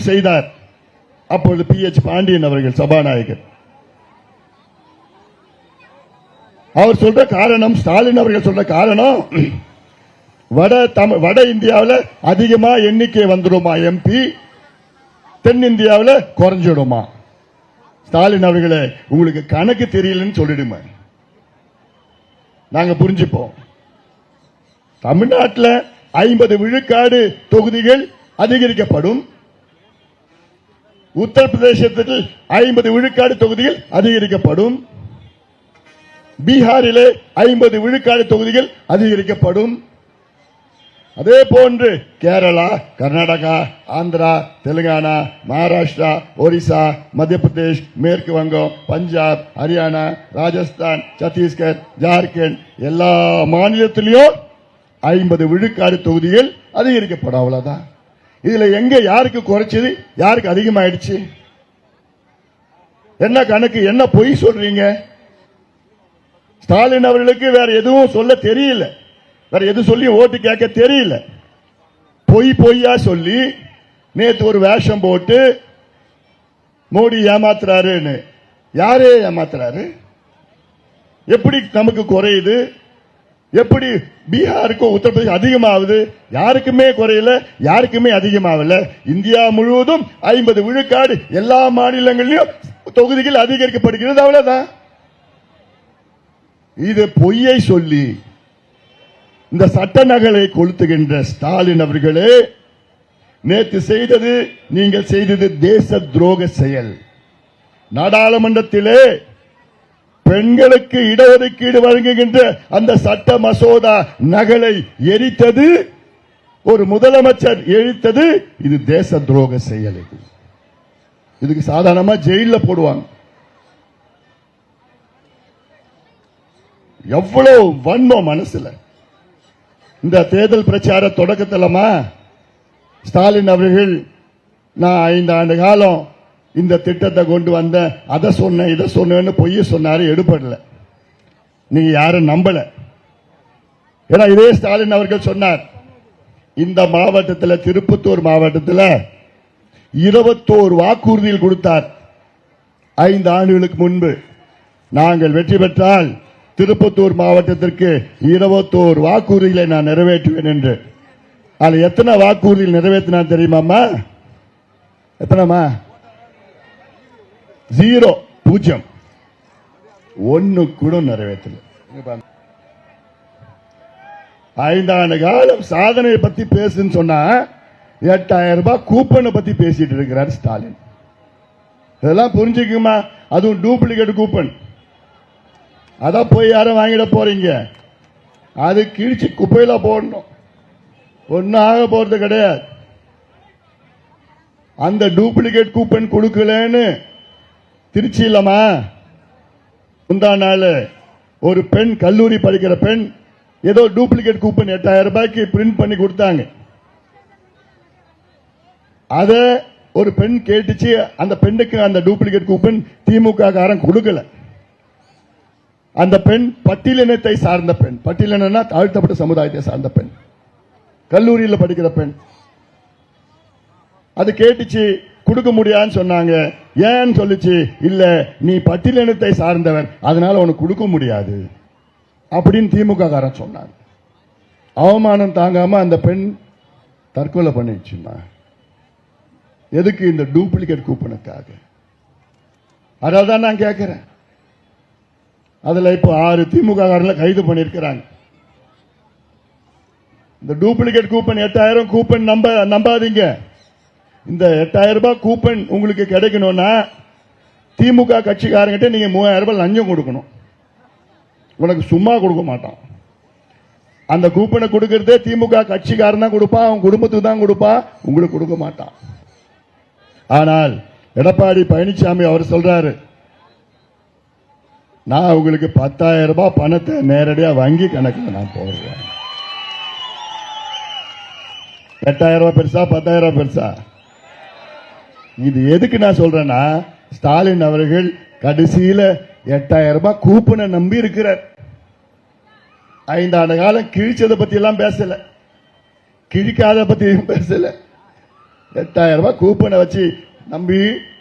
செய்தார். அப்பொழுது PH பாண்டியன் அவர்கள் சபாநாயகர். அவர் சொல்ற காரணம், ஸ்டாலின் அவர்கள் சொல்ற காரணம், வட இந்தியாவில் அதிகமா எண்ணிக்கை வந்துடுமா MP, தென்னிந்தியாவில் குறைஞ்சிடுமா? ஸ்டாலின் அவர்களே, உங்களுக்கு கணக்கு தெரியலன்னு சொல்லிடுமா, நாங்க புரிஞ்சுப்போம். தமிழ்நாட்டில் 50 விழுக்காடு தொகுதிகள் அதிகரிக்கப்படும். உத்தரப்பிரதேசத்தில் 50 விழுக்காடு தொகுதிகள் அதிகரிக்கப்படும். பீகாரிலே 50 விழுக்காடு தொகுதிகள் அதிகரிக்கப்படும். அதே போன்று கேரளா, கர்நாடகா, ஆந்திரா, தெலுங்கானா, மகாராஷ்டிரா, ஒரிசா, மத்திய பிரதேஷ், மேற்கு வங்கம், பஞ்சாப், ஹரியானா, ராஜஸ்தான், சத்தீஸ்கர், ஜார்க்கண்ட் எல்லா மாநிலத்திலும் 50 விழுக்காடு தொகுதிகள் அதிகரிக்கப்படும். அவ்வளவுதான். இதுல எங்க யாருக்கு குறைச்சது, யாருக்கு அதிகமாயிடுச்சு? என்ன கணக்கு, என்ன பொய் சொல்றீங்க? ஸ்டாலின் அவர்களுக்கு வேற எதுவும் சொல்ல தெரியல, வேற எது சொல்லி ஓட்டு கேட்க தெரியல. பொய்யா சொல்லி நேற்று ஒரு வேஷம் போட்டு மோடி ஏமாத்துறாருன்னு. யாரே ஏமாத்துறாரு? எப்படி நமக்கு குறையுது? எப்படி பீகாருக்கும் உத்தரப்பிரதேசம் அதிகமாகுது? யாருக்குமே குறையல, யாருக்குமே அதிகமாகல. இந்தியா முழுவதும் 50 விழுக்காடு எல்லா மாநிலங்களிலும் தொகுதிகள் அதிகரிக்கப்படுகிறது. அவ்வளவுதான். இது பொய்யை சொல்லி இந்த சட்ட நகலை கொளுத்துகின்ற ஸ்டாலின் அவர்களே, நேற்று செய்தது, நீங்கள் செய்தது தேச துரோக செயல். நாடாளுமன்றத்திலே பெண்களுக்கு இடஒதுக்கீடு வழங்குகின்ற அந்த சட்ட மசோதா நகலை எரித்தது ஒரு முதலமைச்சர், எரித்தது. இது தேச துரோக செயல். இதுக்கு சாதாரணமா ஜெயில போடுவாங்க. எவ்வளவு வன்மம் மனசுல. இந்த தேர்தல் பிரச்சார தொடக்கத்திலமா ஸ்டாலின் அவர்கள், நான் 5 ஆண்டு காலம் இந்த திட்டத்தை கொண்டு வந்த, அதை சொன்ன இதை சொன்னு பொய்ய சொன்னாரு, எடுபடல. நீங்க யாரும் நம்பல. ஏன்னா இதே ஸ்டாலின் அவர்கள் சொன்னார், இந்த மாவட்டத்தில், திருப்பத்தூர் மாவட்டத்தில் 21 வாக்குறுதிகள் கொடுத்தார் 5 ஆண்டுகளுக்கு முன்பு. நாங்கள் வெற்றி பெற்றால் திருப்பத்தூர் மாவட்டத்திற்கு 21 வாக்குறுதிகளை நான் நிறைவேற்றுவேன் என்று. அதில் எத்தனை வாக்குறுதிகள் நிறைவேற்றினா தெரியுமாமா? எத்தனைமா? 0, 1 கூட நிறைவேற்றல. 5 ஆண்டு காலம் சாதனை பத்தி பேசுன்னு சொன்னா 8000 ரூபாய் கூப்பனை பத்தி பேசிட்டு இருக்கிறார் ஸ்டாலின். இதெல்லாம் புரிஞ்சுக்குமா? அதுவும் டூப்ளிகேட் கூப்பன். அதான் போய் யாரும் வாங்கிட போறீங்க. அது கிழிச்சு குப்பையில போடணும், ஒன்னும் ஆக போறது கிடையாது. அந்த டூப்ளிகேட் கூப்பன் கொடுக்கலன்னு திருச்சியிலமா முந்தா நாள் ஒரு பெண், கல்லூரி படிக்கிற பெண், ஏதோ டூப்ளிகேட் கூப்பன் 8000 ரூபாய்க்கு பிரிண்ட் பண்ணி கொடுத்தாங்க. அத ஒரு பெண் கேட்டுச்சு. அந்த பெண்ணுக்கு அந்த டூப்ளிகேட் கூப்பன் திமுக காரன் கொடுக்கல. அந்த பெண் பட்டியலினத்தை சார்ந்த பெண், பட்டியலினா தாழ்த்தப்பட்ட சமுதாயத்தை சார்ந்த பெண், கல்லூரியில் படிக்கிற பெண். அது கேட்டுச்சு, கொடுக்க முடியாதுன்னு சொன்னாங்க. ஏன்னு சொல்லிச்சு, இல்ல நீ பட்டியலினத்தை சார்ந்தவர், அதனால உனக்கு கொடுக்க முடியாது அப்படின்னு திமுக காரன் சொன்னாங்க. அவமானம் தாங்காம அந்த பெண் தற்கொலை பண்ணிடுச்சுமா. எதுக்கு? இந்த டூப்ளிகேட் கூப்பனுக்காக. அதான் நான் கேட்கிறேன். அதுல இப்ப 6 திமுக காரங்களை கைது பண்ணிருக்கிறாங்க. இந்த டூப்ளிகேட் கூப்பன் 8000 கூப்பன் நம்பாதீங்க. இந்த 8000 ரூபாய் கூப்பன் உங்களுக்கு கிடைக்கணும்னா திமுக கட்சிக்காரங்கிட்ட நீங்க 3000 ரூபாய் லஞ்சம் கொடுக்கணும். உனக்கு சும்மா கொடுக்க மாட்டான். அந்த கூப்பனை கொடுக்கறதே திமுக கட்சிக்காரன் தான் கொடுப்பான், அவன் குடும்பத்துக்கு தான் கொடுப்பான், உங்களுக்கு கொடுக்க மாட்டான். ஆனால் எடப்பாடி பழனிசாமி அவர் சொல்றாரு, நான் உங்களுக்கு 10,000 ரூபாய் பணத்தை நேரடியா வங்கி கணக்கில் நான் போடுறேன். 8000 ரூபாய் பெருசா, 10,000 ரூபாய் பெருசா? இது எதுக்கு நான் சொல்றேன்னா, ஸ்டாலின் அவர்கள் கடைசியில 8000 ரூபாய் கூப்பனை நம்பி இருக்கிறார். 5 ஆண்டு காலம் கிழிச்சதை பத்தி எல்லாம் பேசல, கிழிக்காத பத்தி பேசல. 8,000 ரூபாய் கூப்பனை வச்சு நம்பி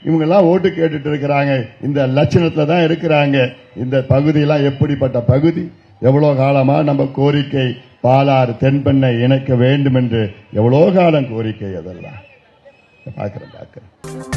இவங்க எல்லாம் ஓட்டு கேட்டுட்டு இருக்கிறாங்க. இந்த லட்சணத்துல தான் இருக்கிறாங்க. இந்த பகுதியெல்லாம் எப்படிப்பட்ட பகுதி? எவ்வளவு காலமா நம்ம கோரிக்கை பாலாறு தென்பெண்ணை இணைக்க வேண்டும் என்று எவ்வளவு காலம் கோரிக்கை. அதெல்லாம் பார்க்கிறேன்.